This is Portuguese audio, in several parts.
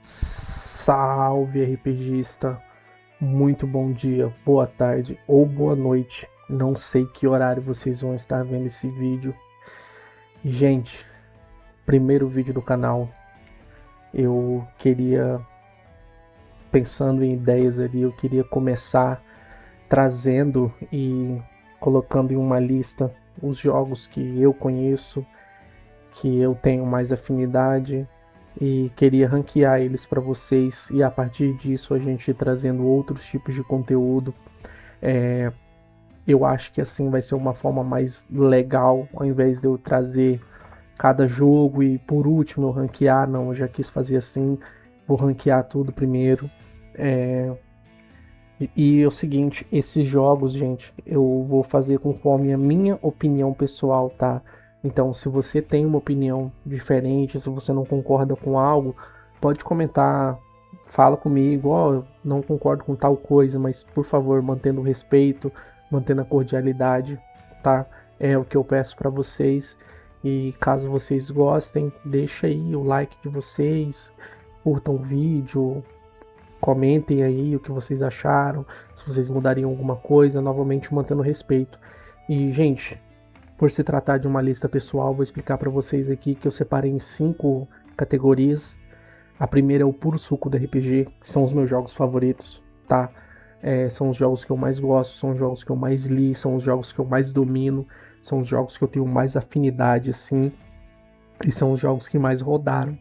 Salve RPGista, muito bom dia, boa tarde ou boa noite. Não sei que horário vocês vão estar vendo esse vídeo. Gente, primeiro vídeo do canal. Eu queria, pensando em ideias ali, eu queria começar trazendo e colocando em uma lista os jogos que eu conheço, que eu tenho mais afinidade e queria ranquear eles para vocês e a partir disso a gente trazendo outros tipos de conteúdo. Eu acho que assim vai ser uma forma mais legal, ao invés de eu trazer cada jogo e por último eu ranquear, não, eu já quis fazer assim, vou ranquear tudo primeiro. É, e é o seguinte, esses jogos, gente, eu vou fazer conforme a minha opinião pessoal, tá? Então, se você tem uma opinião diferente, se você não concorda com algo, pode comentar, fala comigo, ó, eu não concordo com tal coisa, mas por favor, mantendo o respeito, mantendo a cordialidade, tá? É o que eu peço para vocês. E caso vocês gostem, deixa aí o like de vocês, curtam o vídeo, comentem aí o que vocês acharam, se vocês mudariam alguma coisa, novamente mantendo respeito. E, gente, por se tratar de uma lista pessoal, vou explicar para vocês aqui que eu separei em 5 categorias. A primeira é o puro suco do RPG, que são os meus jogos favoritos, tá? São os jogos que eu mais gosto, são os jogos que eu mais li, são os jogos que eu mais domino, são os jogos que eu tenho mais afinidade, assim, e são os jogos que mais rodaram.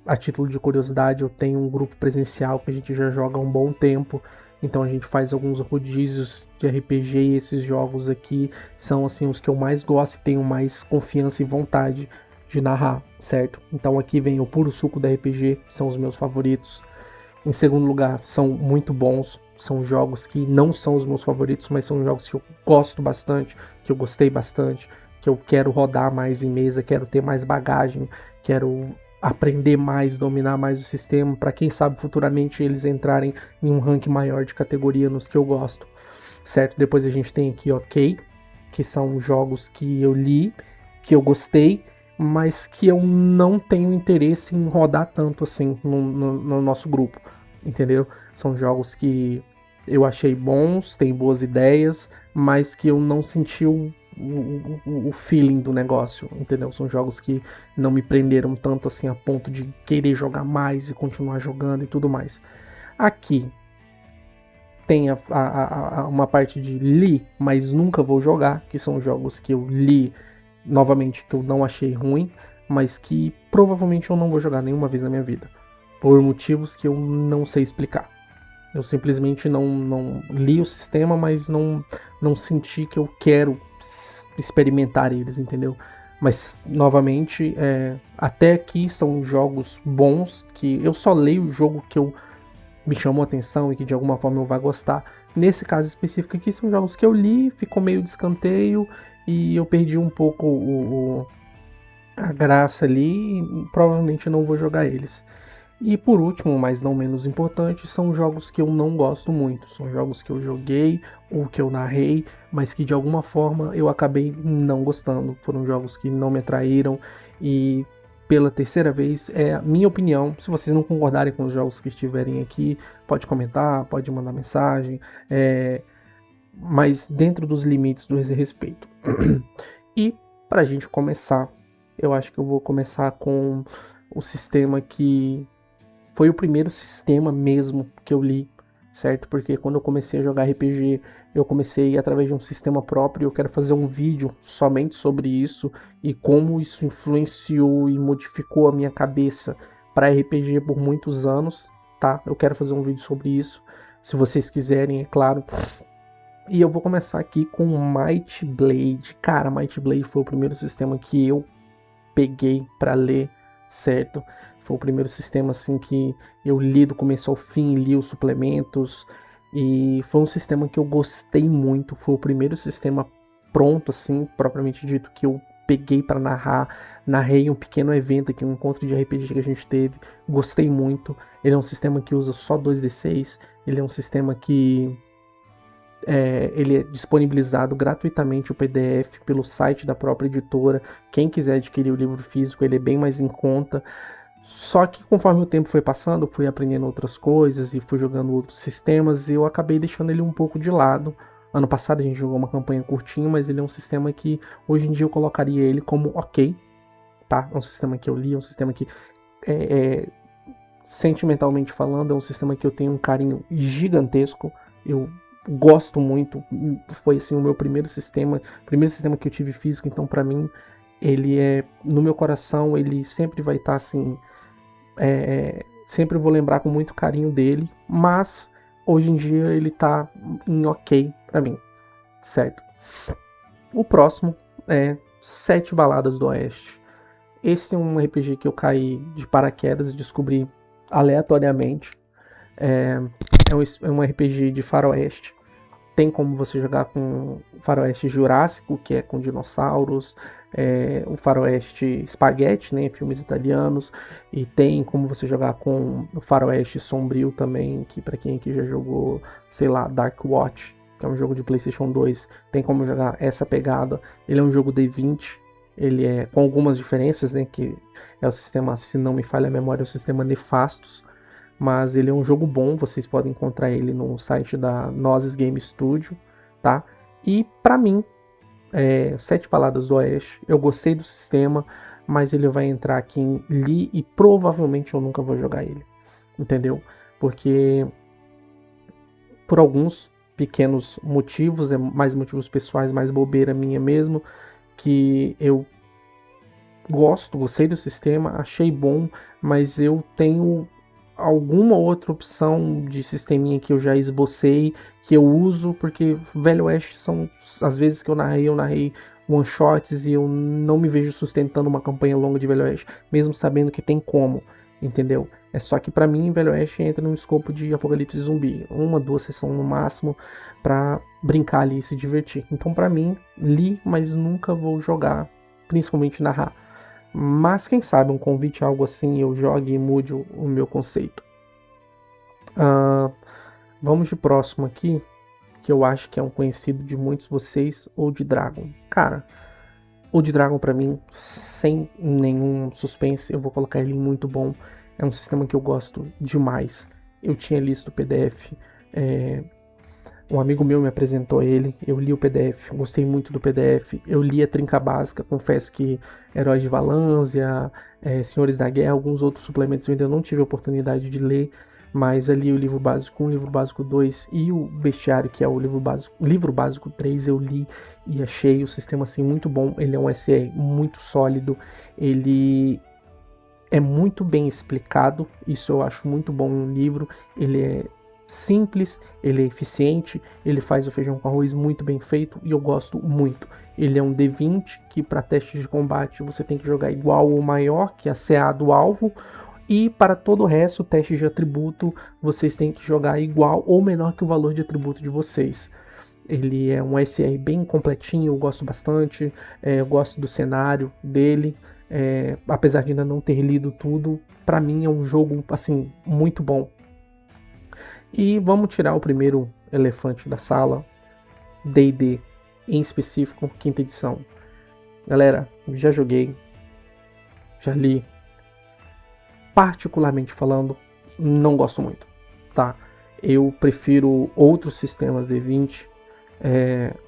A título de curiosidade, eu tenho um grupo presencial que a gente já joga há um bom tempo, então a gente faz alguns rodízios de RPG e esses jogos aqui são assim os que eu mais gosto e tenho mais confiança e vontade de narrar, certo? Então aqui vem o puro suco da RPG, que são os meus favoritos. Em segundo lugar, são muito bons, são jogos que não são os meus favoritos, mas são jogos que eu gosto bastante, que eu gostei bastante, que eu quero rodar mais em mesa, quero ter mais bagagem, quero aprender mais, dominar mais o sistema, para quem sabe futuramente eles entrarem em um ranking maior de categoria nos que eu gosto, certo? Depois a gente tem aqui OK, que são jogos que eu li, que eu gostei, mas que eu não tenho interesse em rodar tanto assim no nosso grupo, entendeu? São jogos que eu achei bons, tem boas ideias, mas que eu não senti o feeling do negócio, entendeu? São jogos que não me prenderam tanto assim a ponto de querer jogar mais e continuar jogando e tudo mais. Aqui tem uma parte de li, mas nunca vou jogar, que são jogos que eu li novamente, que eu não achei ruim, mas que provavelmente eu não vou jogar nenhuma vez na minha vida, por motivos que eu não sei explicar. Eu simplesmente não li o sistema, mas não senti que eu quero experimentar eles, entendeu? Mas, novamente, até aqui são jogos bons, que eu só leio o jogo que eu me chamou a atenção e que de alguma forma eu vá gostar. Nesse caso específico aqui, são jogos que eu li, ficou meio de escanteio e eu perdi um pouco a graça ali e provavelmente não vou jogar eles. E por último, mas não menos importante, são jogos que eu não gosto muito. São jogos que eu joguei ou que eu narrei, mas que de alguma forma eu acabei não gostando. Foram jogos que não me atraíram e pela terceira vez é a minha opinião. Se vocês não concordarem com os jogos que estiverem aqui, pode comentar, pode mandar mensagem, mas dentro dos limites do respeito. E para a gente começar, eu acho que eu vou começar com o sistema que foi o primeiro sistema mesmo que eu li, certo? Porque quando eu comecei a jogar RPG, eu comecei através de um sistema próprio. Eu quero fazer um vídeo somente sobre isso e como isso influenciou e modificou a minha cabeça para RPG por muitos anos, tá? Eu quero fazer um vídeo sobre isso, se vocês quiserem, é claro. E eu vou começar aqui com Might Blade. Cara, Might Blade foi o primeiro sistema que eu peguei para ler, certo? Foi o primeiro sistema assim que eu li do começo ao fim, li os suplementos e foi um sistema que eu gostei muito. Foi o primeiro sistema pronto assim, propriamente dito, que eu peguei para narrar. Narrei um pequeno evento aqui, um encontro de RPG que a gente teve. Gostei muito. Ele é um sistema que usa só 2d6. Ele é um sistema que ele é disponibilizado gratuitamente o PDF pelo site da própria editora. Quem quiser adquirir o livro físico, ele é bem mais em conta. Só que conforme o tempo foi passando, eu fui aprendendo outras coisas e fui jogando outros sistemas, eu acabei deixando ele um pouco de lado. Ano passado a gente jogou uma campanha curtinha, mas ele é um sistema que hoje em dia eu colocaria ele como ok, tá? É um sistema que eu li, é um sistema que, sentimentalmente falando, é um sistema que eu tenho um carinho gigantesco. Eu gosto muito, foi assim o meu primeiro sistema que eu tive físico, então para mim ele é, no meu coração, ele sempre vai estar assim, sempre vou lembrar com muito carinho dele, mas hoje em dia ele tá em ok pra mim, certo? O próximo é Sete Baladas do Oeste. Esse é um RPG que eu caí de paraquedas e descobri aleatoriamente. É um RPG de faroeste. Tem como você jogar com o faroeste jurássico, que é com dinossauros, o faroeste espaguete, né, filmes italianos, e tem como você jogar com o faroeste sombrio também, que para quem aqui já jogou, sei lá, Dark Watch, que é um jogo de PlayStation 2, tem como jogar essa pegada. Ele é um jogo D20, ele é com algumas diferenças, né, que é o sistema, se não me falha a memória, é o sistema Nefastos, mas ele é um jogo bom, vocês podem encontrar ele no site da Nozes Game Studio, tá? E para mim, Sete Baladas do Oeste, eu gostei do sistema, mas ele vai entrar aqui em Li e provavelmente eu nunca vou jogar ele, entendeu? Porque por alguns pequenos motivos, mais motivos pessoais, mais bobeira minha mesmo, que eu gostei do sistema, achei bom, mas eu tenho alguma outra opção de sisteminha que eu já esbocei, que eu uso, porque Velho Oeste são as vezes que eu narrei one shots e eu não me vejo sustentando uma campanha longa de Velho Oeste, mesmo sabendo que tem como, entendeu? É só que para mim Velho Oeste entra no escopo de Apocalipse Zumbi, uma, duas sessões no máximo para brincar ali e se divertir. Então para mim, li, mas nunca vou jogar, principalmente narrar. Mas quem sabe um convite a algo assim eu jogue e mude o meu conceito. Vamos de próximo aqui, que eu acho que é um conhecido de muitos de vocês, Old Dragon. Cara, Old Dragon pra mim, sem nenhum suspense, eu vou colocar ele em muito bom. É um sistema que eu gosto demais. Eu tinha listo o PDF, um amigo meu me apresentou ele, eu li o PDF, gostei muito do PDF, eu li a Trinca Básica, confesso que Heróis de Valânsia, Senhores da Guerra, alguns outros suplementos eu ainda não tive a oportunidade de ler, mas ali o livro básico 1, livro básico 2 e o Bestiário, que é o livro básico 3, eu li e achei o sistema assim muito bom. Ele é um SR muito sólido, ele é muito bem explicado, isso eu acho muito bom no livro, ele é simples, ele é eficiente, ele faz o feijão com arroz muito bem feito e eu gosto muito. Ele é um D20 que para testes de combate você tem que jogar igual ou maior que a CA do alvo, e para todo o resto, teste de atributo, vocês têm que jogar igual ou menor que o valor de atributo de vocês. Ele é um SR bem completinho, eu gosto bastante, eu gosto do cenário dele, apesar de ainda não ter lido tudo, para mim é um jogo assim muito bom. E vamos tirar o primeiro elefante da sala, D&D, em específico, quinta edição. Galera, já joguei, já li, particularmente falando, não gosto muito, tá? Eu prefiro outros sistemas D20.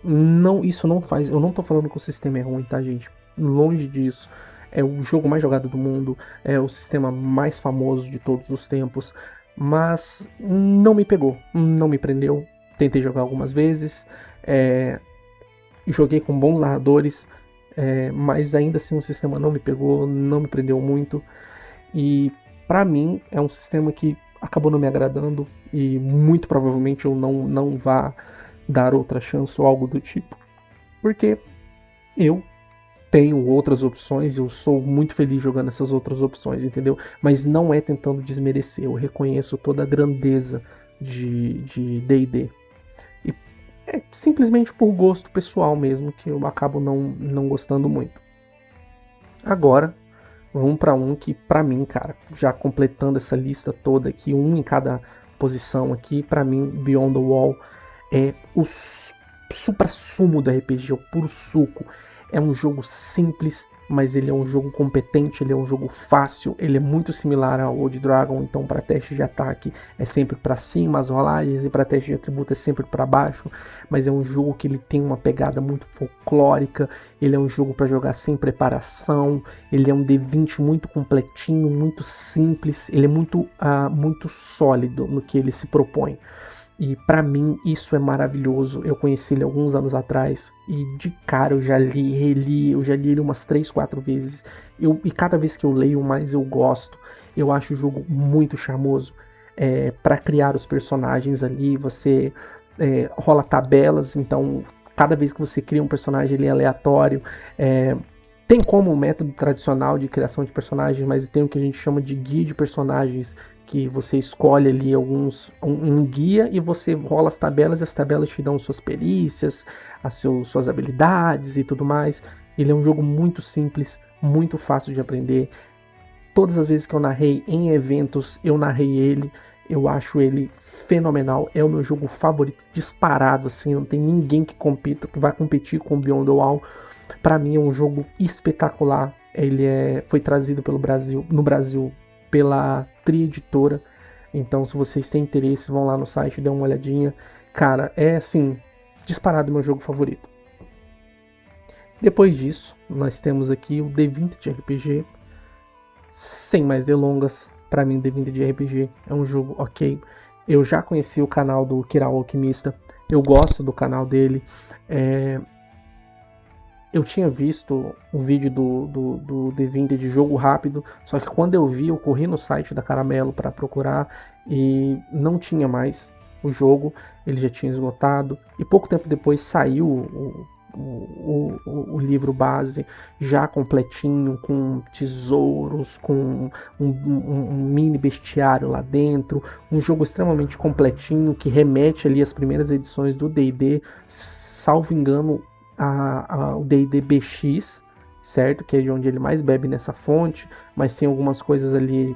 Não, isso não faz. Eu não tô falando que o sistema é ruim, tá, gente? Longe disso. É o jogo mais jogado do mundo, é o sistema mais famoso de todos os tempos, mas não me pegou, não me prendeu. Tentei jogar algumas vezes, joguei com bons narradores, mas ainda assim o sistema não me pegou, não me prendeu muito. E pra mim é um sistema que acabou não me agradando e muito provavelmente eu não vá dar outra chance ou algo do tipo. Porque eu tenho outras opções e eu sou muito feliz jogando essas outras opções, entendeu? Mas não é tentando desmerecer, eu reconheço toda a grandeza de D&D. E é simplesmente por gosto pessoal mesmo que eu acabo não gostando muito. Agora, vamos para um que, para mim, cara, já completando essa lista toda aqui, um em cada posição aqui, para mim, Beyond the Wall é o supra-sumo do RPG, é o puro suco. É um jogo simples, mas ele é um jogo competente, ele é um jogo fácil, ele é muito similar ao Old Dragon, então para teste de ataque é sempre para cima as rolagens e para teste de atributo é sempre para baixo, mas é um jogo que ele tem uma pegada muito folclórica, ele é um jogo para jogar sem preparação, ele é um D20 muito completinho, muito simples, ele é muito sólido no que ele se propõe. E para mim isso é maravilhoso. Eu conheci ele alguns anos atrás e de cara eu já li ele umas 3, 4 vezes. E cada vez que eu leio, mais eu gosto. Eu acho o jogo muito charmoso. Para criar os personagens ali, você rola tabelas, então cada vez que você cria um personagem ele é aleatório. Tem como um método tradicional de criação de personagens, mas tem o que a gente chama de guia de personagens, que você escolhe ali um guia e você rola as tabelas te dão suas perícias, suas habilidades e tudo mais. Ele é um jogo muito simples, muito fácil de aprender. Todas as vezes que eu narrei em eventos, eu narrei ele. Eu acho ele fenomenal. É o meu jogo favorito, disparado, assim. Não tem ninguém que vai competir com Beyond the Wall. Para mim é um jogo espetacular. Ele foi trazido no Brasil pela Tri Editora. Então, se vocês têm interesse, vão lá no site, dêem uma olhadinha. Cara, é assim, disparado meu jogo favorito. Depois disso, nós temos aqui o D20 RPG. Sem mais delongas, para mim D20 RPG é um jogo ok. Eu já conheci o canal do Kiral Alquimista. Eu gosto do canal dele. Eu tinha visto um vídeo do D20 de jogo rápido, só que quando eu vi, eu corri no site da Caramelo para procurar e não tinha mais o jogo, ele já tinha esgotado. E pouco tempo depois saiu o livro base já completinho, com tesouros, com um mini bestiário lá dentro, um jogo extremamente completinho que remete ali às primeiras edições do D&D, salvo engano, o D&D BX, certo? Que é de onde ele mais bebe nessa fonte, mas tem algumas coisas ali,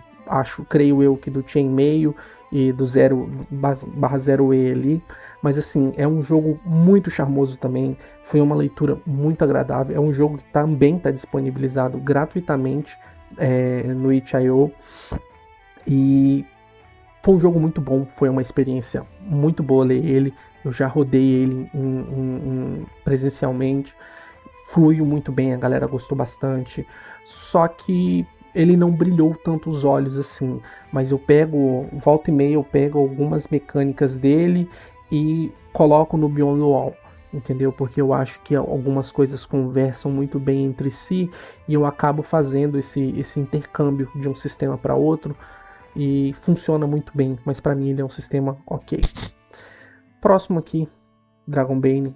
creio eu, que do Chainmail e do 0/0E ali, mas assim, é um jogo muito charmoso também, foi uma leitura muito agradável, é um jogo que também está disponibilizado gratuitamente no itch.io, e foi um jogo muito bom, foi uma experiência muito boa ler ele. Eu já rodei ele presencialmente, fluiu muito bem, a galera gostou bastante, só que ele não brilhou tanto os olhos assim, mas volta e meia eu pego algumas mecânicas dele e coloco no Beyond the Wall, entendeu? Porque eu acho que algumas coisas conversam muito bem entre si e eu acabo fazendo esse intercâmbio de um sistema para outro e funciona muito bem, mas para mim ele é um sistema ok. Próximo aqui, Dragonbane,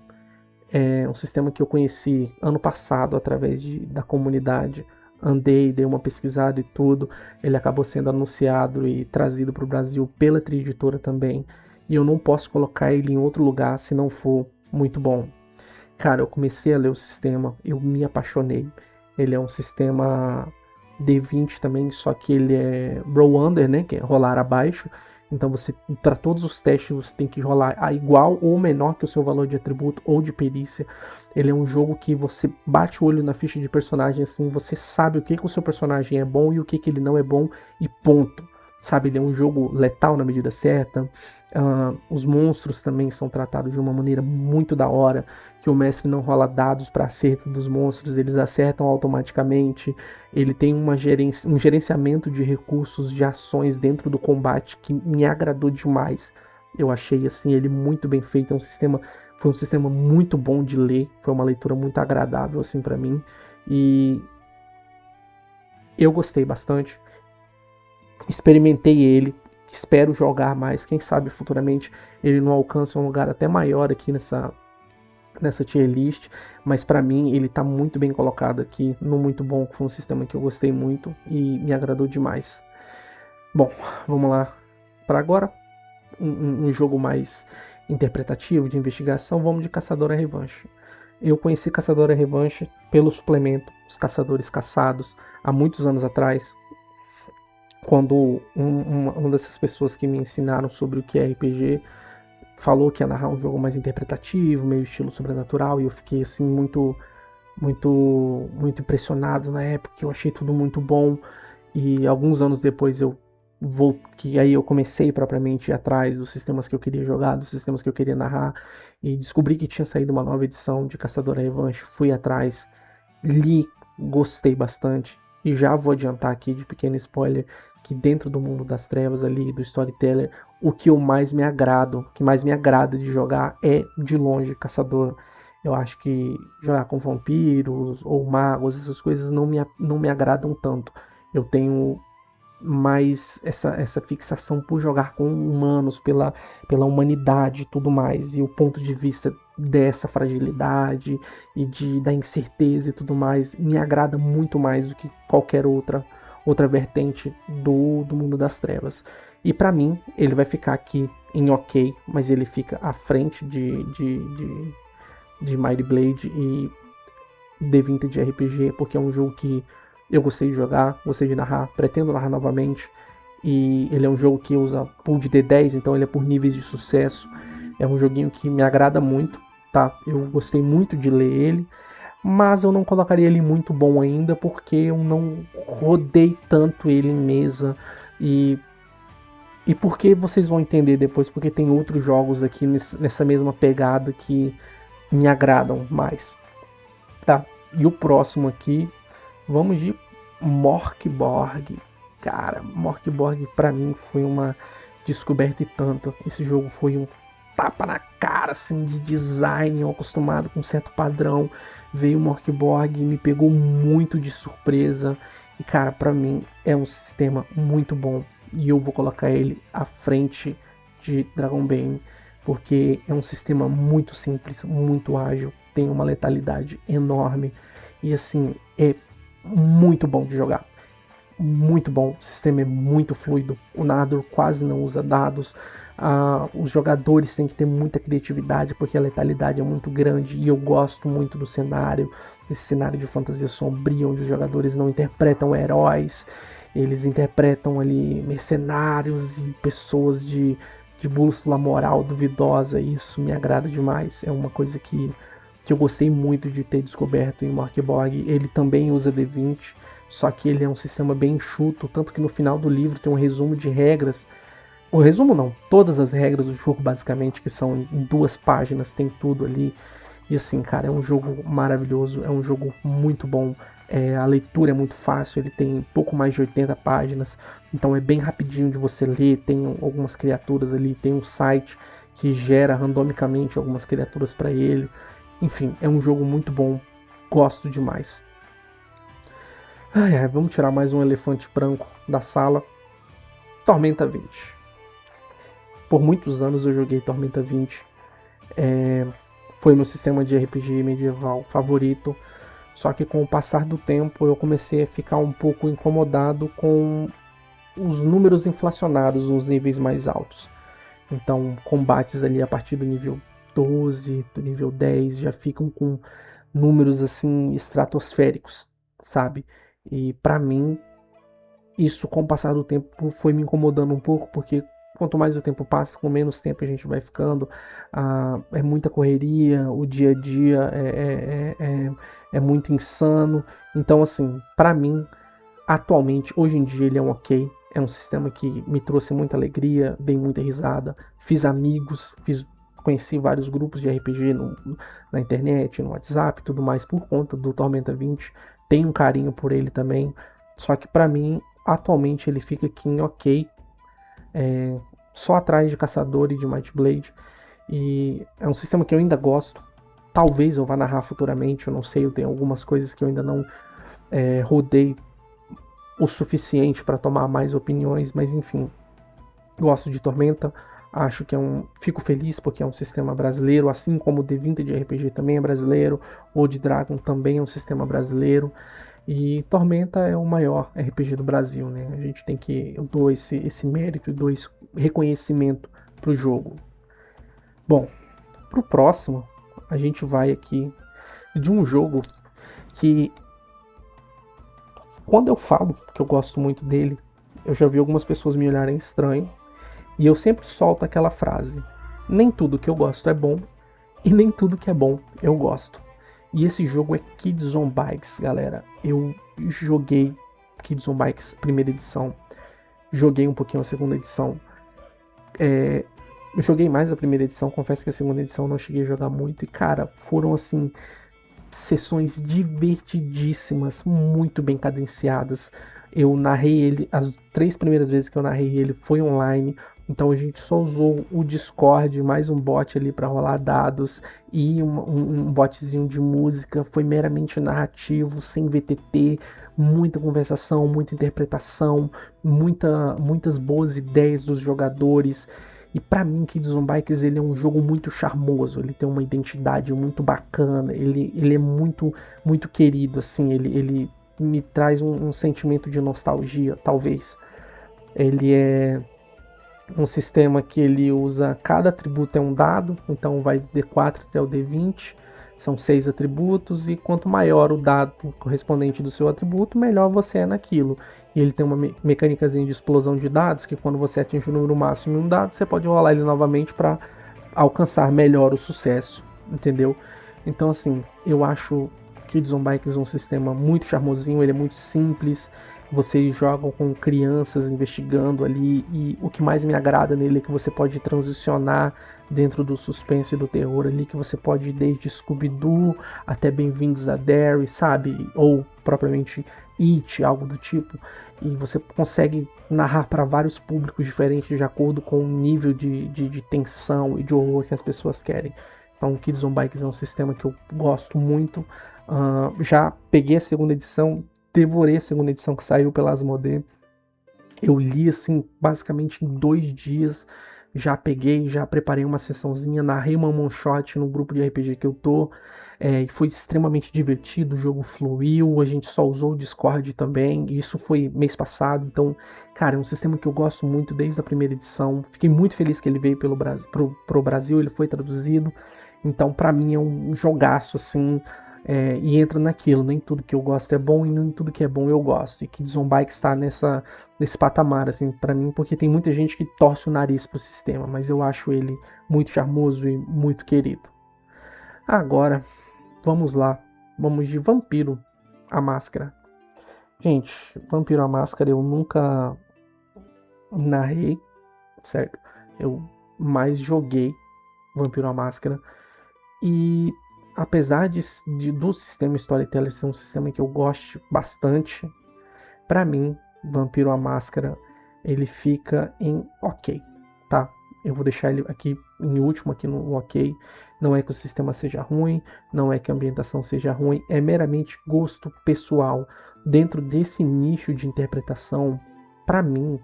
é um sistema que eu conheci ano passado através da comunidade. Andei, dei uma pesquisada e tudo. Ele acabou sendo anunciado e trazido para o Brasil pela Tri Editora também. E eu não posso colocar ele em outro lugar se não for muito bom. Cara, eu comecei a ler o sistema, eu me apaixonei. Ele é um sistema D20 também, só que ele é roll under, né, que é rolar abaixo. Então para todos os testes você tem que rolar a igual ou menor que o seu valor de atributo ou de perícia. Ele é um jogo que você bate o olho na ficha de personagem assim, você sabe o que o seu personagem é bom e o que ele não é bom e ponto. Sabe, ele é um jogo letal na medida certa. Os monstros também são tratados de uma maneira muito da hora, que o mestre não rola dados para acerto dos monstros, eles acertam automaticamente. Ele tem um gerenciamento de recursos, de ações dentro do combate que me agradou demais. Eu achei assim ele muito bem feito, foi um sistema muito bom de ler, foi uma leitura muito agradável assim para mim e eu gostei bastante. Experimentei ele, espero jogar mais, quem sabe futuramente ele não alcança um lugar até maior aqui nessa tier list, mas para mim ele tá muito bem colocado aqui, no muito bom, foi um sistema que eu gostei muito e me agradou demais. Bom, vamos lá para agora, um jogo mais interpretativo, de investigação, vamos de Caçadora Revanche. Eu conheci Caçadora Revanche pelo suplemento Os Caçadores Caçados, há muitos anos atrás, quando uma dessas pessoas que me ensinaram sobre o que é RPG falou que ia narrar um jogo mais interpretativo, meio estilo sobrenatural, e eu fiquei assim muito muito impressionado na época, eu achei tudo muito bom. E alguns anos depois que aí eu comecei propriamente a ir atrás dos sistemas que eu queria jogar, dos sistemas que eu queria narrar, e descobri que tinha saído uma nova edição de Caçador à Revanche, fui atrás, li, gostei bastante, e já vou adiantar aqui de pequeno spoiler, que dentro do mundo das trevas ali, do storyteller, o que mais me agrada de jogar é, de longe, Caçador. Eu acho que jogar com vampiros ou magos, essas coisas não me agradam tanto. Eu tenho mais essa fixação por jogar com humanos, pela humanidade e tudo mais, e o ponto de vista dessa fragilidade e da incerteza e tudo mais, me agrada muito mais do que qualquer outra vertente do mundo das trevas. E para mim, ele vai ficar aqui em ok, mas ele fica à frente de Mighty Blade e The Vintage RPG, porque é um jogo que eu gostei de jogar, gostei de narrar, pretendo narrar novamente. E ele é um jogo que usa pool de D10, então ele é por níveis de sucesso. É um joguinho que me agrada muito, tá? Eu gostei muito de ler ele, mas eu não colocaria ele muito bom ainda, porque eu não rodei tanto ele em mesa. E porque vocês vão entender depois, porque tem outros jogos aqui nessa mesma pegada que me agradam mais, tá? E o próximo aqui, vamos de Morkborg. Cara, Morkborg pra mim foi uma descoberta e tanta. Esse jogo foi um tapa na cara, assim, de design. Eu acostumado com um certo padrão. Veio o Morkborg e me pegou muito de surpresa. E, cara, pra mim é um sistema muito bom. E eu vou colocar ele à frente de Dragonbane, porque é um sistema muito simples, muito ágil, tem uma letalidade enorme. E, assim, é muito bom de jogar. Muito bom, o sistema é muito fluido, o narrador quase não usa dados, os jogadores têm que ter muita criatividade porque a letalidade é muito grande e eu gosto muito do cenário, desse cenário de fantasia sombria onde os jogadores não interpretam heróis, eles interpretam ali mercenários e pessoas de bússola moral duvidosa. Isso me agrada demais, é uma coisa que eu gostei muito de ter descoberto em Morkborg. Ele também usa D20, só que ele é um sistema bem enxuto, tanto que no final do livro tem um resumo de regras. O resumo não, todas as regras do jogo basicamente, que são em 2 páginas, tem tudo ali. E assim, cara, é um jogo maravilhoso, é um jogo muito bom. A leitura é muito fácil, ele tem pouco mais de 80 páginas, então é bem rapidinho de você ler. Tem algumas criaturas ali, tem um site que gera randomicamente algumas criaturas para ele. Enfim, é um jogo muito bom, gosto demais. Vamos tirar mais um elefante branco da sala. Tormenta 20. Por muitos anos eu joguei Tormenta 20. Foi meu sistema de RPG medieval favorito. Só que com o passar do tempo eu comecei a ficar um pouco incomodado com os números inflacionados nos níveis mais altos. Então, combates ali a partir do nível 12, do nível 10, já ficam com números assim estratosféricos, sabe? E pra mim, isso com o passar do tempo foi me incomodando um pouco, porque quanto mais o tempo passa, com menos tempo a gente vai ficando, é muita correria, o dia a dia é muito insano. Então, assim, pra mim, atualmente, hoje em dia, ele é um ok. É um sistema que me trouxe muita alegria, dei muita risada, fiz amigos, conheci vários grupos de RPG na internet, no WhatsApp e tudo mais por conta do Tormenta 20. Tenho um carinho por ele também. Só que pra mim, atualmente, ele fica aqui em ok. Só atrás de Caçador e de Might Blade. E é um sistema que eu ainda gosto. Talvez eu vá narrar futuramente, eu não sei. Eu tenho algumas coisas que eu ainda não rodei o suficiente para tomar mais opiniões, mas enfim, gosto de Tormenta, acho que fico feliz porque é um sistema brasileiro, assim como o The Vintage RPG também é brasileiro, o Old Dragon também é um sistema brasileiro, e Tormenta é o maior RPG do Brasil, né? A gente eu dou esse mérito e dou esse reconhecimento pro jogo. Bom, pro próximo, a gente vai aqui de um jogo que, quando eu falo que eu gosto muito dele, eu já vi algumas pessoas me olharem estranho, e eu sempre solto aquela frase: nem tudo que eu gosto é bom, e nem tudo que é bom eu gosto. E esse jogo é Kids on Bikes, galera. Eu joguei Kids on Bikes primeira edição, joguei um pouquinho a segunda edição. Eu joguei mais a primeira edição, confesso que a segunda edição eu não cheguei a jogar muito. E, cara, foram assim, sessões divertidíssimas, muito bem cadenciadas. Eu narrei ele, as 3 primeiras vezes que eu narrei ele foi online, então a gente só usou o Discord, mais um bot ali para rolar dados e um botzinho de música. Foi meramente narrativo, sem VTT, muita conversação, muita interpretação, muitas boas ideias dos jogadores. E pra mim, Kids on Bikes, ele é um jogo muito charmoso, ele tem uma identidade muito bacana, ele é muito querido, assim, ele me traz um sentimento de nostalgia, talvez. Ele é um sistema que ele usa, cada atributo é um dado, então vai do D4 até o D20, são 6 atributos, e quanto maior o dado correspondente do seu atributo, melhor você é naquilo. E ele tem uma mecânicazinha de explosão de dados, que quando você atinge o número máximo em um dado, você pode rolar ele novamente para alcançar melhor o sucesso, entendeu? Então, assim, eu acho Kids on Bikes um sistema muito charmosinho, ele é muito simples. Vocês jogam com crianças investigando ali, e o que mais me agrada nele é que você pode transicionar dentro do suspense e do terror ali, que você pode ir desde Scooby-Doo até Bem-vindos a Derry, sabe? Ou propriamente It, algo do tipo. E você consegue narrar para vários públicos diferentes de acordo com o nível de tensão e de horror que as pessoas querem. Então, Kids on Bikes é um sistema que eu gosto muito. Já peguei a segunda edição, devorei a segunda edição que saiu pela Asmodee. Eu li assim, basicamente em 2 dias. Já peguei, já preparei uma sessãozinha, narrei uma one shot no grupo de RPG que eu tô. E foi extremamente divertido, o jogo fluiu, a gente só usou o Discord também. Isso foi mês passado, então, cara, é um sistema que eu gosto muito desde a primeira edição. Fiquei muito feliz que ele veio pro Brasil, ele foi traduzido. Então, pra mim é um jogaço, assim. E entra naquilo, nem tudo que eu gosto é bom e nem tudo que é bom eu gosto. E Kids on Bike está nesse patamar, assim, pra mim, porque tem muita gente que torce o nariz pro sistema, mas eu acho ele muito charmoso e muito querido. Agora, vamos lá, vamos de Vampiro a Máscara. Gente, Vampiro a Máscara eu nunca narrei, certo? Eu mais joguei Vampiro a Máscara. E apesar do sistema Storyteller ser um sistema que eu gosto bastante, pra mim, Vampiro à Máscara, ele fica em ok, tá? Eu vou deixar ele aqui em último, aqui no ok. Não é que o sistema seja ruim, não é que a ambientação seja ruim, é meramente gosto pessoal. Dentro desse nicho de interpretação, pra mim,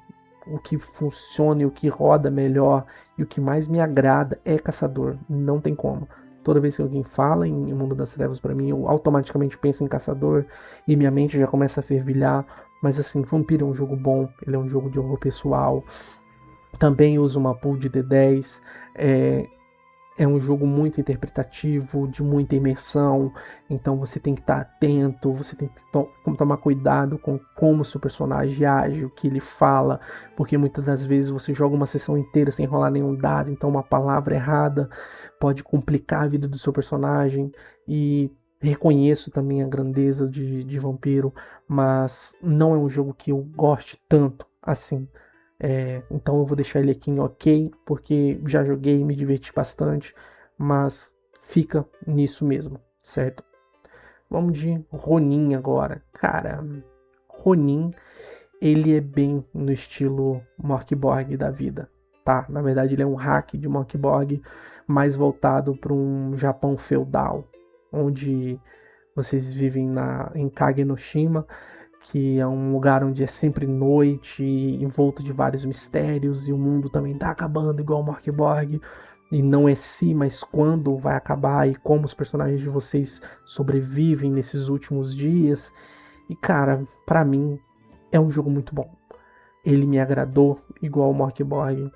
o que funciona e o que roda melhor e o que mais me agrada é Caçador, não tem como. Toda vez que alguém fala em Mundo das Trevas pra mim, eu automaticamente penso em Caçador e minha mente já começa a fervilhar. Mas assim, Vampiro é um jogo bom, ele é um jogo de horror pessoal. Também usa uma pool de D10. É um jogo muito interpretativo, de muita imersão. Então você tem que estar atento, você tem que tomar cuidado com como o seu personagem age, o que ele fala. Porque muitas das vezes você joga uma sessão inteira sem rolar nenhum dado, então uma palavra errada pode complicar a vida do seu personagem. E reconheço também a grandeza de Vampiro, mas não é um jogo que eu goste tanto assim. Então eu vou deixar ele aqui em ok, porque já joguei e me diverti bastante, mas fica nisso mesmo, certo? Vamos de Ronin agora. Cara, Ronin, ele é bem no estilo Morkborg da vida, tá? Na verdade ele é um hack de Morkborg, mais voltado para um Japão feudal, onde vocês vivem em Kagenoshima, que é um lugar onde é sempre noite, envolto de vários mistérios, e o mundo também tá acabando igual o Morkborg, e não é se, mas quando vai acabar, e como os personagens de vocês sobrevivem nesses últimos dias. E cara, pra mim, é um jogo muito bom. Ele me agradou igual o Morkborg.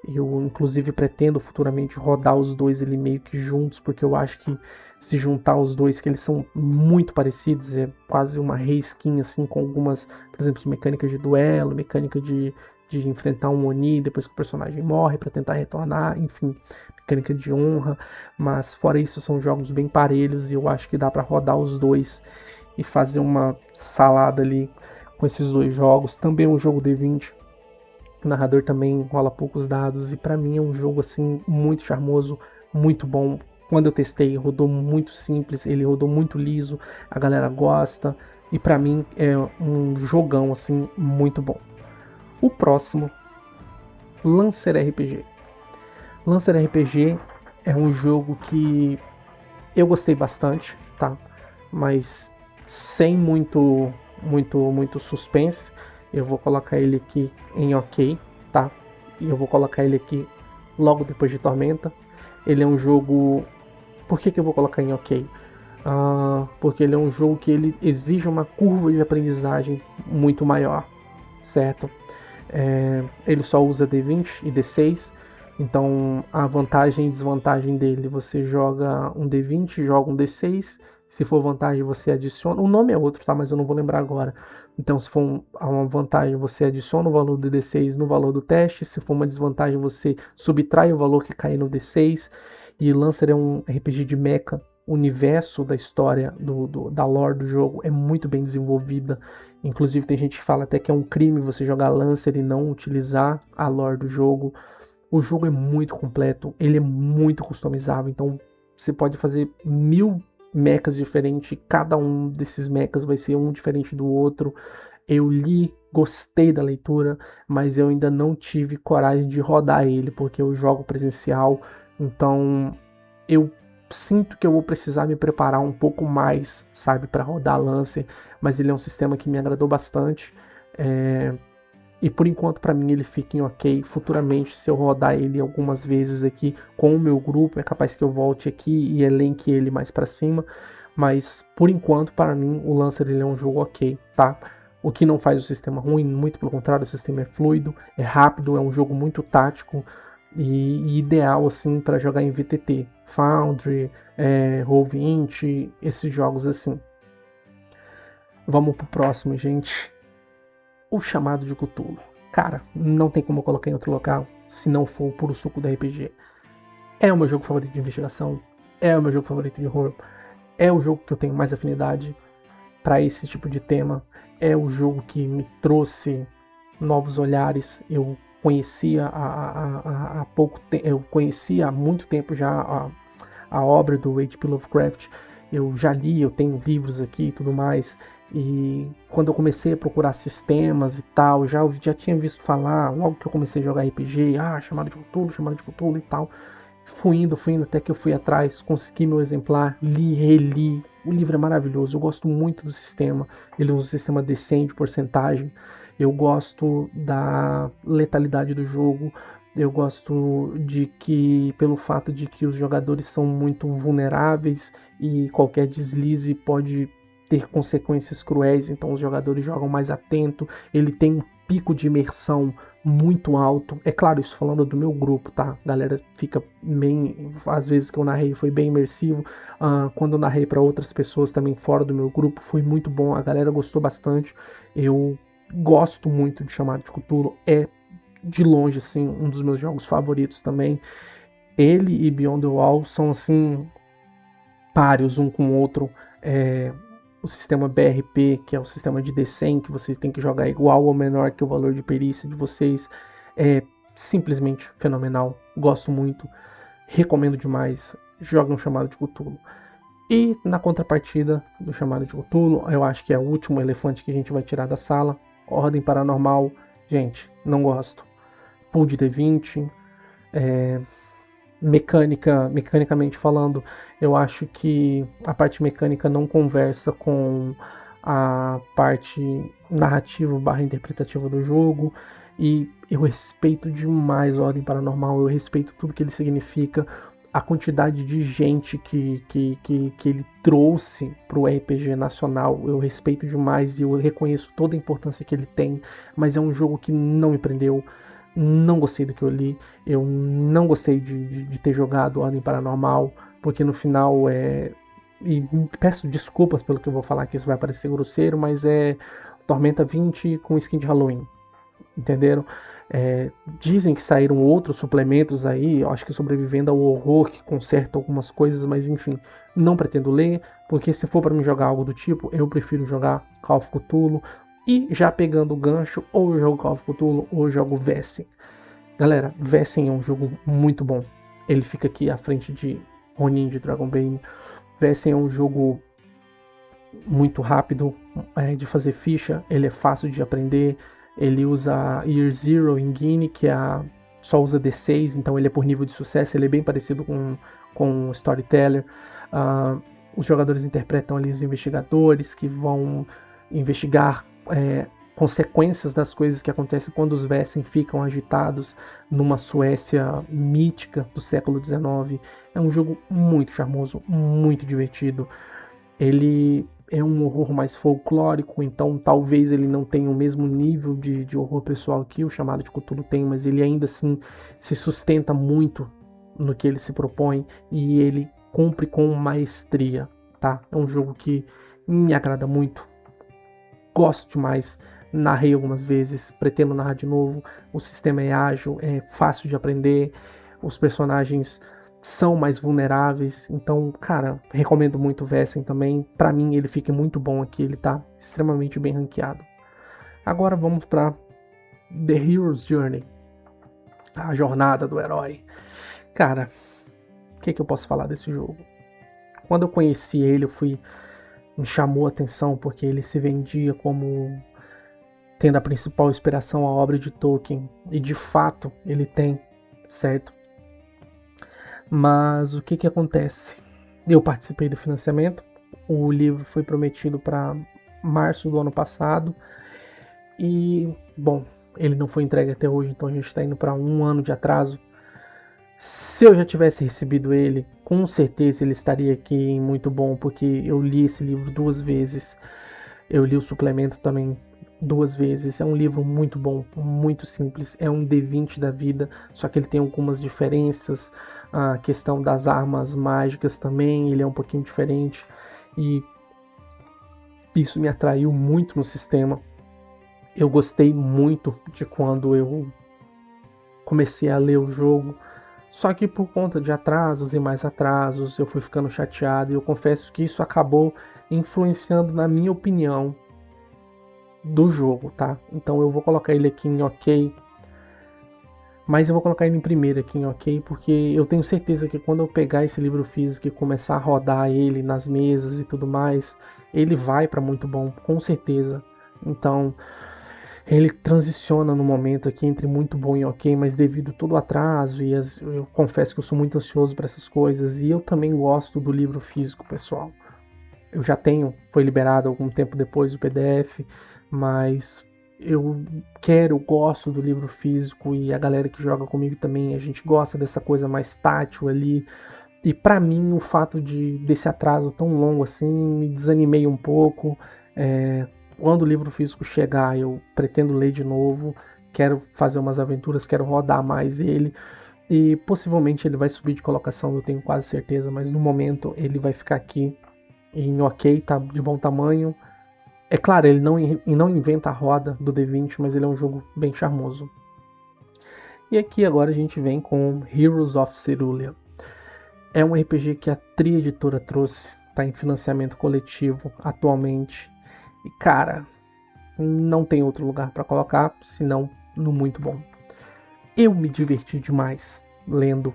Eu, inclusive, pretendo futuramente rodar os dois ele meio que juntos, porque eu acho que se juntar os dois, que eles são muito parecidos, é quase uma reskin, assim, com algumas, por exemplo, mecânicas de duelo, mecânica de de enfrentar um Oni depois que o personagem morre para tentar retornar, enfim, mecânica de honra, mas fora isso são jogos bem parelhos e eu acho que dá para rodar os dois e fazer uma salada ali com esses dois jogos. Também é um jogo D20, o narrador também rola poucos dados e para mim é um jogo assim muito charmoso, muito bom. Quando eu testei, rodou muito simples, ele rodou muito liso, a galera gosta e para mim é um jogão assim muito bom. O próximo, Lancer RPG. Lancer RPG é um jogo que eu gostei bastante, tá? Mas sem muito suspense. Eu vou colocar ele aqui em OK, tá? E eu vou colocar ele aqui logo depois de Tormenta. Ele é um jogo... Por que eu vou colocar em OK? Porque ele é um jogo que ele exige uma curva de aprendizagem muito maior, certo? Ele só usa D20 e D6, então a vantagem e desvantagem dele, você joga um D20, joga um D6, se for vantagem você adiciona, o nome é outro, tá? Mas eu não vou lembrar agora. Então se for uma vantagem você adiciona o valor do D6 no valor do teste, se for uma desvantagem você subtrai o valor que cai no D6, e Lancer é um RPG de mecha. O universo da história, da lore do jogo é muito bem desenvolvida. Inclusive tem gente que fala até que é um crime você jogar Lancer e não utilizar a lore do jogo. O jogo é muito completo, ele é muito customizável, então você pode fazer 1000 mechas diferentes, cada um desses mechas vai ser um diferente do outro. Eu li, gostei da leitura, mas eu ainda não tive coragem de rodar ele, porque eu jogo presencial, então eu sinto que eu vou precisar me preparar um pouco mais, sabe, para rodar Lancer, mas ele é um sistema que me agradou bastante, e por enquanto para mim ele fica em OK. Futuramente, se eu rodar ele algumas vezes aqui com o meu grupo, é capaz que eu volte aqui e elenque ele mais para cima, mas por enquanto para mim o Lancer ele é um jogo OK, tá? O que não faz o sistema ruim, muito pelo contrário, o sistema é fluido, é rápido, é um jogo muito tático, e ideal assim para jogar em VTT, Foundry, Roll20, esses jogos assim. Vamos pro próximo, gente. O Chamado de Cthulhu. Cara, não tem como eu colocar em outro local se não for o puro suco da RPG. É o meu jogo favorito de investigação, é o meu jogo favorito de horror, é o jogo que eu tenho mais afinidade para esse tipo de tema, é o jogo que me trouxe novos olhares. Eu conhecia há pouco tempo, eu conhecia há muito tempo já a obra do H.P. Lovecraft, eu já li, eu tenho livros aqui e tudo mais, e quando eu comecei a procurar sistemas e tal, já tinha visto falar, logo que eu comecei a jogar RPG, Chamado de Cthulhu e tal, fui indo até que eu fui atrás, consegui meu exemplar, li, reli, o livro é maravilhoso, eu gosto muito do sistema, ele usa um sistema decente de porcentagem, eu gosto da letalidade do jogo, eu gosto de que, pelo fato de que os jogadores são muito vulneráveis e qualquer deslize pode ter consequências cruéis, então os jogadores jogam mais atento, ele tem um pico de imersão muito alto, é claro, isso falando do meu grupo, tá? A galera fica bem, às vezes que eu narrei foi bem imersivo, quando eu narrei para outras pessoas também fora do meu grupo, foi muito bom, a galera gostou bastante, eu gosto muito de Chamado de Cthulhu, é de longe assim um dos meus jogos favoritos também. Ele e Beyond the Wall são assim páreos um com o outro. O sistema BRP, que é o sistema de D100, que vocês têm que jogar igual ou menor que o valor de perícia de vocês, é simplesmente fenomenal. Gosto muito, recomendo demais. Joga um Chamado de Cthulhu. E na contrapartida do Chamado de Cthulhu, eu acho que é o último elefante que a gente vai tirar da sala. Ordem Paranormal, gente, não gosto. Pool de D20, mecanicamente falando, eu acho que a parte mecânica não conversa com a parte narrativa / interpretativa do jogo, e eu respeito demais Ordem Paranormal, eu respeito tudo que ele significa, a quantidade de gente que ele trouxe para o RPG nacional, eu respeito demais e eu reconheço toda a importância que ele tem, mas é um jogo que não me prendeu, não gostei do que eu li, eu não gostei de ter jogado Ordem Paranormal, porque no final e peço desculpas pelo que eu vou falar, que isso vai parecer grosseiro, mas é Tormenta 20 com skin de Halloween, entenderam? Dizem que saíram outros suplementos aí, eu acho que Sobrevivendo ao Horror, que conserta algumas coisas, mas enfim, não pretendo ler, porque se for para me jogar algo do tipo, eu prefiro jogar Call of Cthulhu, e já pegando o gancho, ou eu jogo Call of Cthulhu, ou eu jogo Vessen. Galera, Vessen é um jogo muito bom, ele fica aqui à frente de Ronin de Dragonbane. Vessen é um jogo muito rápido de fazer ficha, ele é fácil de aprender, ele usa Year Zero em Guine, que só usa D6, então ele é por nível de sucesso, ele é bem parecido com Storyteller. Os jogadores interpretam ali os investigadores que vão investigar consequências das coisas que acontecem quando os Vessen ficam agitados numa Suécia mítica do século XIX. É um jogo muito charmoso, muito divertido. Ele é um horror mais folclórico, então talvez ele não tenha o mesmo nível de horror pessoal que o Chamado de Cthulhu tem, mas ele ainda assim se sustenta muito no que ele se propõe e ele cumpre com maestria, tá? É um jogo que me agrada muito, gosto demais, narrei algumas vezes, pretendo narrar de novo, o sistema é ágil, é fácil de aprender, os personagens são mais vulneráveis, então, cara, recomendo muito o Vessen também. Pra mim, ele fica muito bom aqui, ele tá extremamente bem ranqueado. Agora vamos pra The Hero's Journey, a jornada do herói. Cara, o que eu posso falar desse jogo? Quando eu conheci ele, me chamou a atenção porque ele se vendia como tendo a principal inspiração a obra de Tolkien, e de fato ele tem, certo? Mas o que acontece? Eu participei do financiamento, o livro foi prometido para março do ano passado e, bom, ele não foi entregue até hoje, então a gente está indo para 1 ano de atraso. Se eu já tivesse recebido ele, com certeza ele estaria aqui muito bom, porque eu li esse livro 2 vezes, eu li o suplemento também 2 vezes, é um livro muito bom, muito simples, é um D20 da vida, só que ele tem algumas diferenças, a questão das armas mágicas também, ele é um pouquinho diferente, e isso me atraiu muito no sistema. Eu gostei muito de quando eu comecei a ler o jogo, só que por conta de atrasos e mais atrasos, eu fui ficando chateado, e eu confesso que isso acabou influenciando na minha opinião do jogo, tá? Então eu vou colocar ele aqui em ok, mas eu vou colocar ele em primeiro aqui em ok, porque eu tenho certeza que quando eu pegar esse livro físico e começar a rodar ele nas mesas e tudo mais, ele vai para muito bom, com certeza. Então ele transiciona no momento aqui entre muito bom e ok, mas devido todo o atraso eu confesso que eu sou muito ansioso para essas coisas, e eu também gosto do livro físico, pessoal. Eu já tenho, foi liberado algum tempo depois o PDF, mas eu gosto do livro físico, e a galera que joga comigo também, a gente gosta dessa coisa mais tátil ali. E para mim o fato desse atraso tão longo assim, me desanimei um pouco. Quando o livro físico chegar, eu pretendo ler de novo, quero fazer umas aventuras, quero rodar mais ele. E possivelmente ele vai subir de colocação, eu tenho quase certeza, mas no momento ele vai ficar aqui em ok, tá de bom tamanho. É claro, ele não inventa a roda do D20, mas ele é um jogo bem charmoso. E aqui agora a gente vem com Heroes of Cerulean. É um RPG que a Tri Editora trouxe, tá em financiamento coletivo atualmente. E cara, não tem outro lugar para colocar, senão no muito bom. Eu me diverti demais lendo.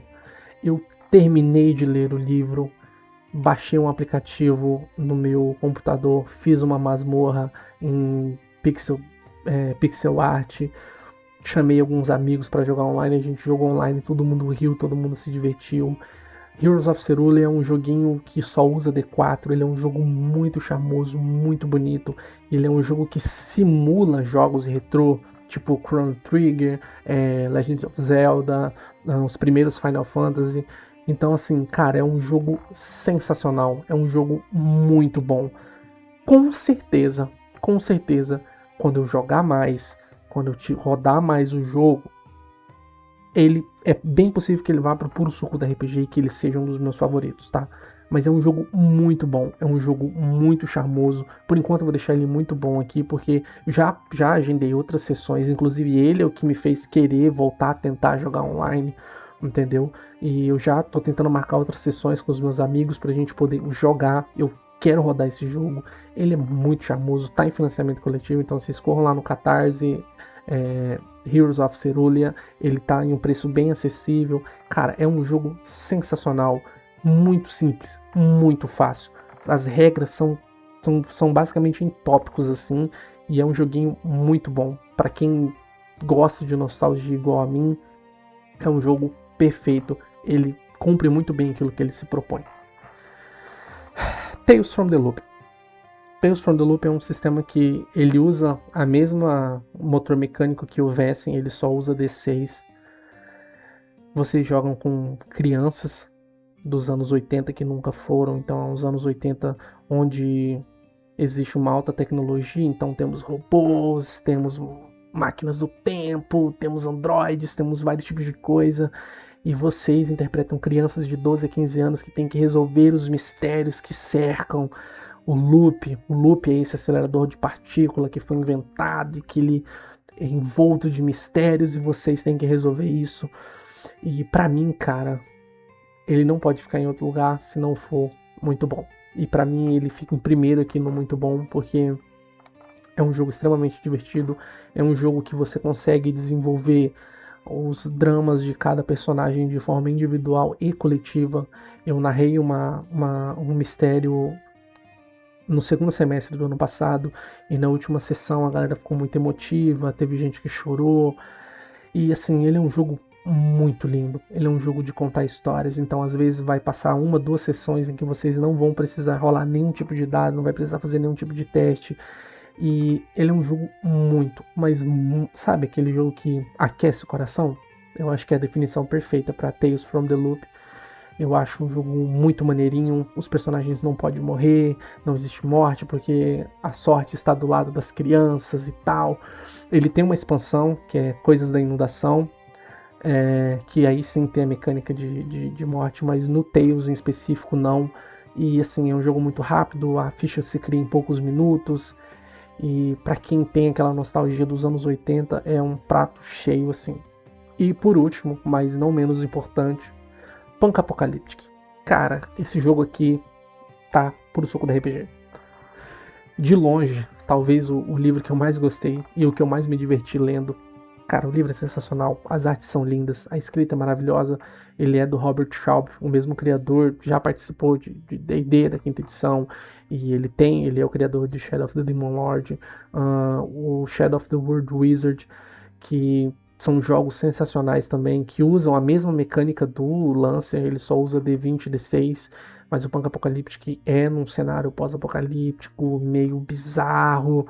Eu terminei de ler o livro, baixei um aplicativo no meu computador, fiz uma masmorra em pixel art, chamei alguns amigos para jogar online, a gente jogou online, todo mundo riu, todo mundo se divertiu. Heroes of Cerulean é um joguinho que só usa D4, ele é um jogo muito charmoso, muito bonito, ele é um jogo que simula jogos retrô, tipo Chrono Trigger, Legend of Zelda, os primeiros Final Fantasy. Então assim, cara, é um jogo sensacional, é um jogo muito bom. Com certeza, quando eu jogar mais, quando eu rodar mais o jogo, ele é bem possível que ele vá para o puro suco da RPG e que ele seja um dos meus favoritos, tá? mas é um jogo muito bom, é um jogo muito charmoso. Por enquanto eu vou deixar ele muito bom aqui, porque já agendei outras sessões, inclusive ele é o que me fez querer voltar a tentar jogar online, entendeu? E eu já tô tentando marcar outras sessões com os meus amigos pra gente poder jogar. Eu quero rodar esse jogo, ele é muito charmoso, tá em financiamento coletivo, então vocês corram lá no Catarse, Heroes of Cerulean, ele tá em um preço bem acessível. Cara, é um jogo sensacional, muito simples, muito fácil. As regras são basicamente em tópicos assim, e é um joguinho muito bom. Para quem gosta de nostalgia igual a mim, é um jogo perfeito. Ele cumpre muito bem aquilo que ele se propõe. Tales from the Loop. Tales from the Loop é um sistema que ele usa a mesma motor mecânico que o Vessen, ele só usa D6. Vocês jogam com crianças dos anos 80 que nunca foram, então os anos 80 onde existe uma alta tecnologia, então temos robôs, temos máquinas do tempo, temos androides, temos vários tipos de coisa, e vocês interpretam crianças de 12 a 15 anos que têm que resolver os mistérios que cercam o loop. O loop é esse acelerador de partícula que foi inventado e que ele é envolto de mistérios e vocês têm que resolver isso. E pra mim, cara, ele não pode ficar em outro lugar se não for muito bom. E pra mim ele fica em primeiro aqui no muito bom, porque é um jogo extremamente divertido, é um jogo que você consegue desenvolver os dramas de cada personagem de forma individual e coletiva. Eu narrei um mistério no segundo semestre do ano passado, e na última sessão a galera ficou muito emotiva, teve gente que chorou, e assim, ele é um jogo muito lindo, ele é um jogo de contar histórias, então às vezes vai passar 1, 2 sessões em que vocês não vão precisar rolar nenhum tipo de dado, não vai precisar fazer nenhum tipo de teste, e ele é um jogo muito, mas sabe aquele jogo que aquece o coração? Eu acho que é a definição perfeita para Tales from the Loop. Eu acho um jogo muito maneirinho, os personagens não podem morrer, não existe morte porque a sorte está do lado das crianças e tal. Ele tem uma expansão que é Coisas da Inundação, que aí sim tem a mecânica de morte, mas no Tales em específico não. E assim, é um jogo muito rápido, a ficha se cria em poucos minutos, e para quem tem aquela nostalgia dos anos 80, é um prato cheio assim. E por último, mas não menos importante, Punk Apocalyptic. Cara, esse jogo aqui tá puro suco da RPG. De longe, talvez o livro que eu mais gostei e o que eu mais me diverti lendo. Cara, o livro é sensacional, as artes são lindas, a escrita é maravilhosa. Ele é do Robert Schaub, o mesmo criador, já participou de D&D da 5ª edição, e ele é o criador de Shadow of the Demon Lord, o Shadow of the World Wizard, que são jogos sensacionais também, que usam a mesma mecânica do Lancer, ele só usa D20 e D6, mas o Punk Apocalyptic é num cenário pós-apocalíptico, meio bizarro,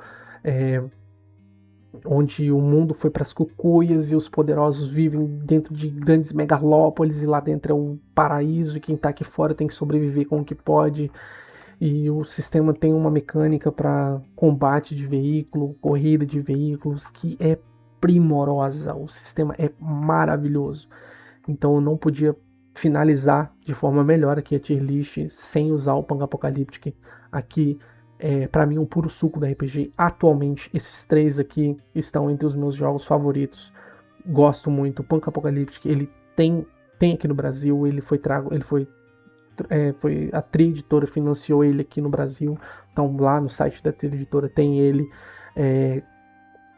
onde o mundo foi para as cucuias e os poderosos vivem dentro de grandes megalópolis, e lá dentro é um paraíso, e quem tá aqui fora tem que sobreviver com o que pode. E o sistema tem uma mecânica para combate de veículo, corrida de veículos, que é primorosa, o sistema é maravilhoso. Então eu não podia finalizar de forma melhor aqui a tier list sem usar o Punk Apocalyptic. Aqui para mim um puro suco da RPG. Atualmente esses 3 aqui estão entre os meus jogos favoritos. Gosto muito. O Punk Apocalyptic ele tem aqui no Brasil, foi a Tri Editora financiou ele aqui no Brasil, então lá no site da Tri Editora tem ele.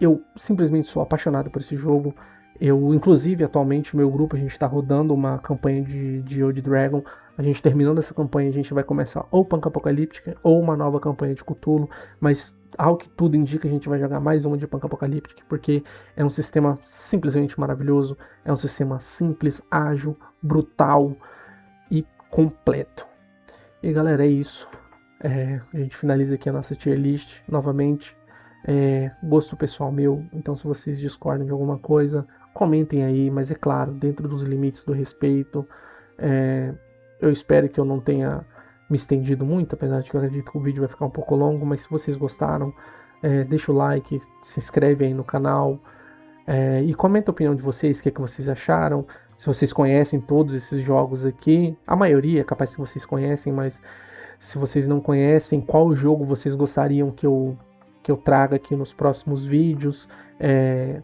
Eu simplesmente sou apaixonado por esse jogo. Eu, inclusive, atualmente, meu grupo, a gente está rodando uma campanha de Old Dragon. A gente terminando essa campanha, a gente vai começar ou Punk Apocalyptic ou uma nova campanha de Cthulhu, mas ao que tudo indica, a gente vai jogar mais uma de Punk Apocalyptic, porque é um sistema simplesmente maravilhoso, é um sistema simples, ágil, brutal e completo. E galera, é isso. A gente finaliza aqui a nossa tier list novamente. Gosto pessoal meu, então se vocês discordam de alguma coisa, comentem aí, mas é claro, dentro dos limites do respeito. Eu espero que eu não tenha me estendido muito, apesar de que eu acredito que o vídeo vai ficar um pouco longo, mas se vocês gostaram, deixa o like, se inscreve aí no canal, E comenta a opinião de vocês, o que é que vocês acharam, se vocês conhecem todos esses jogos aqui. A maioria é capaz que vocês conhecem, mas se vocês não conhecem, qual jogo vocês gostariam que eu traga aqui nos próximos vídeos,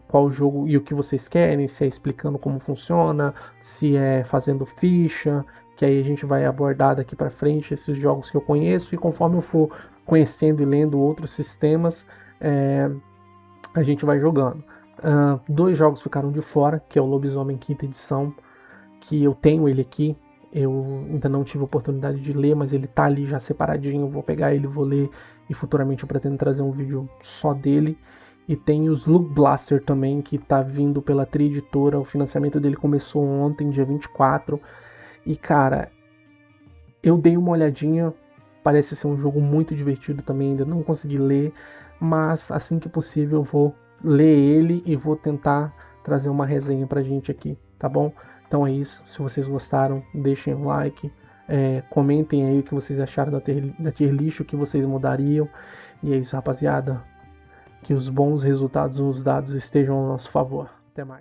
qual jogo e o que vocês querem, se é explicando como funciona, se é fazendo ficha, que aí a gente vai abordar daqui para frente esses jogos que eu conheço, e conforme eu for conhecendo e lendo outros sistemas, a gente vai jogando. 2 jogos ficaram de fora, que é o Lobisomem Quinta Edição, que eu tenho ele aqui. Eu ainda não tive a oportunidade de ler, mas ele tá ali já separadinho. Vou pegar ele, vou ler, e futuramente eu pretendo trazer um vídeo só dele. E tem o Slug Blaster também, que tá vindo pela Tri Editora. O financiamento dele começou ontem, dia 24. E cara, eu dei uma olhadinha, parece ser um jogo muito divertido também, ainda não consegui ler, mas assim que possível eu vou ler ele e vou tentar trazer uma resenha pra gente aqui, tá bom? Então é isso, se vocês gostaram, deixem um like, comentem aí o que vocês acharam da tier list, o que vocês mudariam, e é isso, rapaziada, que os bons resultados nos dados estejam ao nosso favor. Até mais.